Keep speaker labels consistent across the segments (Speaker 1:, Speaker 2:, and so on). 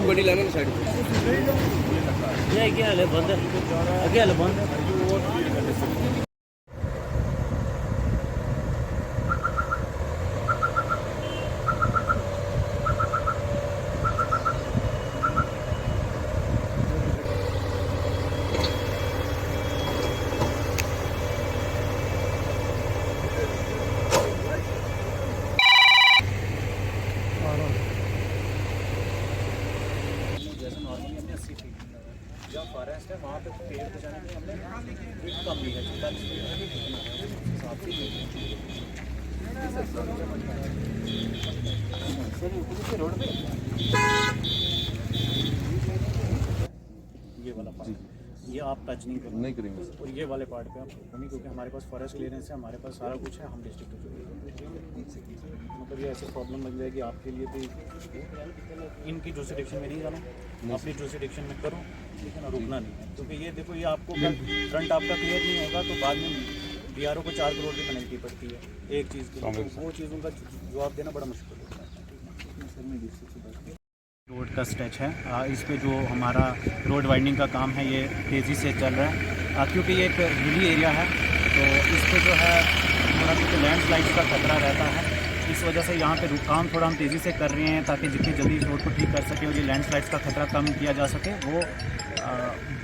Speaker 1: बड़ी लाना ना साइड
Speaker 2: ये क्या है बंद है आगे वाला बंद है। जैसे नॉर्मली हमने 80 फीट जहाँ फॉरेस्ट है वहाँ पे पेड़ बचाने के लिए हमने एक कम ली है 45 फीट हिसाब से सर रोड पे ये वाला पार्ट ये आप टच नहीं
Speaker 1: करेंगे
Speaker 2: और ये वाले पार्ट पे आप नहीं, क्योंकि हमारे पास फॉरेस्ट क्लियरेंस है, हमारे पास सारा कुछ है, हम डिस्ट्रिक्ट मतलब ये ऐसी प्रॉब्लम बन जाएगी आपके लिए भी। इनकी जुरिडिक्शन में नहीं जाना, अपनी जुरिडिक्शन में करो, लेकिन रुकना नहीं है, क्योंकि ये देखो ये आपको फ्रंट आपका क्लियर नहीं होगा तो बाद में BRO को 4 करोड़ की पेनल्टी पड़ती है एक चीज़ की, तो वो चीज़ों का जवाब देना बड़ा मुश्किल होता है। रोड का स्ट्रेच है, इस पे जो हमारा रोड वाइंडिंग का काम है ये तेज़ी से चल रहा है, क्योंकि ये एक हिली एरिया है तो इस पे जो है थोड़ा क्योंकि लैंडस्लाइड का खतरा रहता है, इस वजह से यहाँ पे काम थोड़ा हम तेज़ी से कर रहे हैं ताकि जितनी जल्दी इस रोड को ठीक कर सकें और ये लैंडस्लाइड्स का खतरा कम किया जा सके वो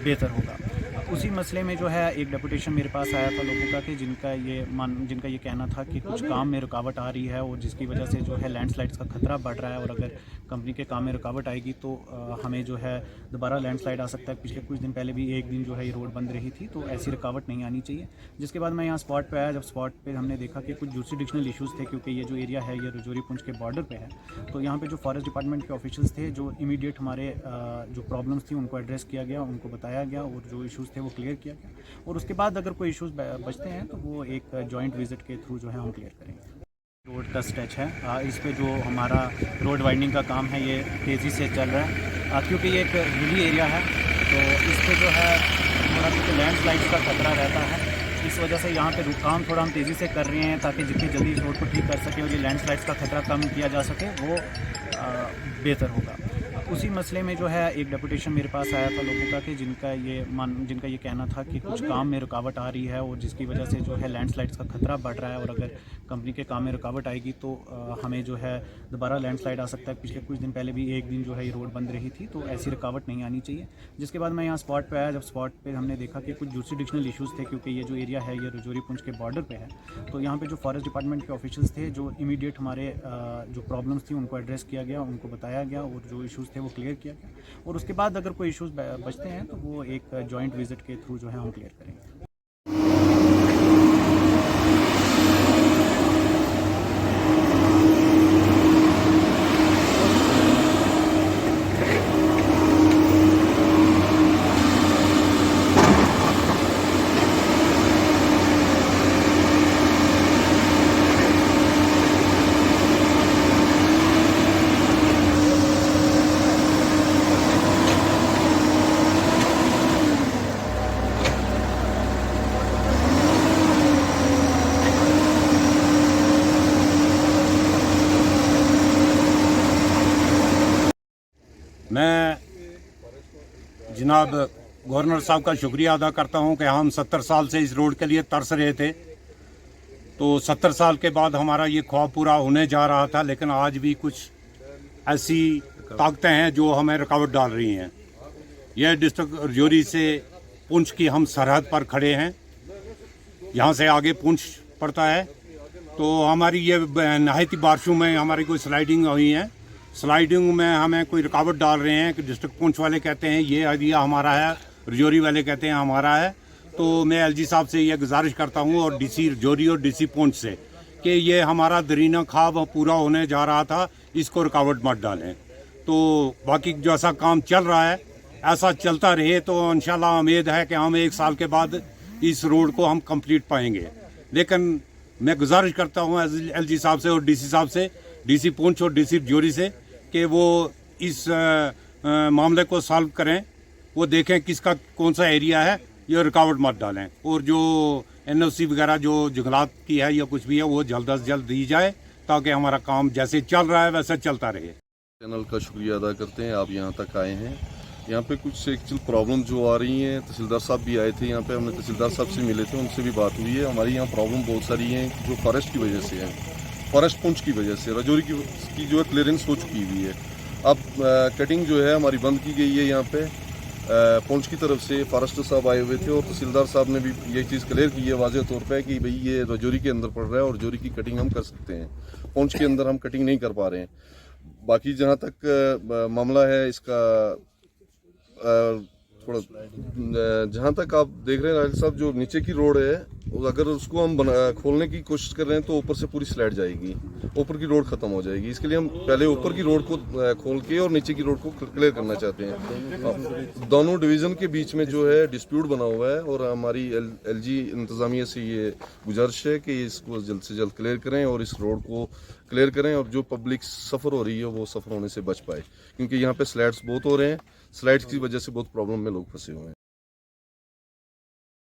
Speaker 2: बेहतर होगा। उसी मसले में जो है एक डेपुटेशन मेरे पास आया था लोगों का कि जिनका ये कहना था कि कुछ काम में रुकावट आ रही है और जिसकी वजह से जो है लैंडस्लाइड्स का खतरा बढ़ रहा है और अगर कंपनी के काम में रुकावट आएगी तो हमें जो है दोबारा लैंडस्लाइड आ सकता है। पिछले कुछ दिन पहले भी एक दिन जो है ये रोड बंद रही थी, तो ऐसी रुकावट नहीं आनी चाहिए। जिसके बाद मैं यहाँ स्पॉट पे आया, जब स्पॉट पे हमने देखा कि कुछ जुरिडिक्शनल इश्यूज़ थे, क्योंकि ये जो एरिया है ये रजौरी पुंछ के बॉर्डर पे है, तो यहाँ पे जो फॉरेस्ट डिपार्टमेंट के ऑफिशियल्स थे जो इमीडिएट हमारे जो प्रॉब्लम्स थी उनको एड्रेस किया गया, उनको बताया गया और जो इश्यूज़ थे वो क्लियर किया गया, और उसके बाद अगर कोई इश्यूज़ बचते हैं तो वो एक जॉइंट विजिट के थ्रू जो है हम क्लियर करेंगे। रोड का स्ट्रेच है, इस पे जो हमारा रोड वाइंडिंग का काम है ये तेज़ी से चल रहा है, क्योंकि ये एक हिली एरिया है तो इस पे जो है थोड़ा क्योंकि लैंडस्लाइड का खतरा रहता है, इस वजह से यहाँ पे काम थोड़ा हम तेज़ी से कर रहे हैं ताकि जितनी जल्दी इस रोड को ठीक कर सकें और ये लैंडस्लाइड्स का खतरा कम किया जा सके वो बेहतर होगा। उसी मसले में जो है एक डेपुटेशन मेरे पास आया था लोगों का कि जिनका ये कहना था कि कुछ काम में रुकावट आ रही है और जिसकी वजह से जो है लैंडस्लाइड्स का खतरा बढ़ रहा है और अगर कंपनी के काम में रुकावट आएगी तो हमें जो है दोबारा लैंडस्लाइड आ सकता है। पिछले कुछ दिन पहले भी एक दिन जो है ये रोड बंद रही थी, तो ऐसी रुकावट नहीं आनी चाहिए। जिसके बाद मैं यहाँ स्पॉट पे आया, जब स्पॉट पे हमने देखा कि कुछ जुरिडिक्शनल इश्यूज़ थे, क्योंकि ये जो एरिया है ये रजौरी पुंछ के बॉर्डर पे है, तो यहाँ पे जो फॉरेस्ट डिपार्टमेंट के ऑफिशियल्स थे जो इमीडिएट हमारे जो प्रॉब्लम्स थी उनको एड्रेस किया गया, उनको बताया गया और जो इश्यूज़ थे वो क्लियर किया गया, और उसके बाद अगर कोई इश्यूज़ बचते हैं तो वो एक जॉइंट विजिट के थ्रू जो है हम क्लियर करेंगे।
Speaker 3: मैं जनाब गवर्नर साहब का शुक्रिया अदा करता हूं कि हम 70 साल से इस रोड के लिए तरस रहे थे, तो 70 साल के बाद हमारा ये ख्वाब पूरा होने जा रहा था, लेकिन आज भी कुछ ऐसी ताकतें हैं जो हमें रुकावट डाल रही हैं। यह डिस्ट्रिक्ट रजौरी से पुंछ की हम सरहद पर खड़े हैं, यहाँ से आगे पुंछ पड़ता है, तो हमारी ये नहायती बारिशों में हमारी कोई स्लाइडिंग हुई है, स्लाइडिंग में हमें कोई रुकावट डाल रहे हैं कि डिस्ट्रिक्ट पुंछ वाले कहते हैं ये एरिया हमारा है, रजौरी वाले कहते हैं हमारा है। तो मैं LG साहब से ये गुजारिश करता हूँ और DC रजौरी और DC पुंछ से कि ये हमारा दरीना ख्वाब पूरा होने जा रहा था, इसको रुकावट मत डालें। तो बाकी जो ऐसा काम चल रहा है ऐसा चलता रहे तो इंशाल्लाह उम्मीद है कि हम 1 साल के बाद इस रोड को हम कंप्लीट पाएंगे। लेकिन मैं गुजारिश करता हूँ LG साहब से और DC साहब से, DC पुंछ और DC रजौरी से, कि वो इस मामले को सॉल्व करें, वो देखें किसका कौन सा एरिया है, ये रुकावट मत डालें, और जो NOC वगैरह जो जंगलात की है या कुछ भी है वो जल्द अज जल्द दी जाए ताकि हमारा काम जैसे चल रहा है वैसे चलता रहे।
Speaker 1: चैनल का शुक्रिया अदा करते हैं, आप यहाँ तक आए हैं। यहाँ पे कुछ एक्चुअल प्रॉब्लम जो आ रही हैं, तहसीलदार साहब भी आए थे यहाँ पे, हमने तहसीलदार साहब से मिले थे, उनसे भी बात हुई है। हमारी यहाँ प्रॉब्लम बहुत सारी हैं जो फॉरेस्ट की वजह से है, फॉरेस्ट पुंछ की वजह से राजौरी की जो है क्लियरेंस हो चुकी हुई है। अब कटिंग जो है हमारी बंद की गई है यहाँ पे पुंछ की तरफ से। फॉरेस्टर साहब आए हुए थे और तहसीलदार साहब ने भी ये चीज़ क्लियर की है वाज़ेह तौर पे कि भाई ये राजौरी के अंदर पड़ रहा है और राजौरी की कटिंग हम कर सकते हैं, पुंछ के अंदर हम कटिंग नहीं कर पा रहे हैं। बाकी जहाँ तक मामला है इसका थोड़ा जहाँ तक आप देख रहे हैं राजल साहब, जो नीचे की रोड है अगर उसको हम खोलने की कोशिश कर रहे हैं तो ऊपर से पूरी स्लाइड जाएगी, ऊपर की रोड खत्म हो जाएगी। इसके लिए हम पहले ऊपर की रोड को खोल के और नीचे की रोड को क्लियर करना चाहते हैं। दोनों डिवीज़न के बीच में जो है डिस्प्यूट बना हुआ है और हमारी एलजी इंतज़ामिया से ये गुजारिश है कि इसको जल्द से जल्द क्लियर करें और इस रोड को क्लियर करें और जो पब्लिक सफ़र हो रही है वो सफ़र होने से बच पाए, क्योंकि यहाँ पे स्लाइड्स बहुत हो रहे हैं। स्लाइड्स की वजह से बहुत प्रॉब्लम में लोग फंसे हुए हैं।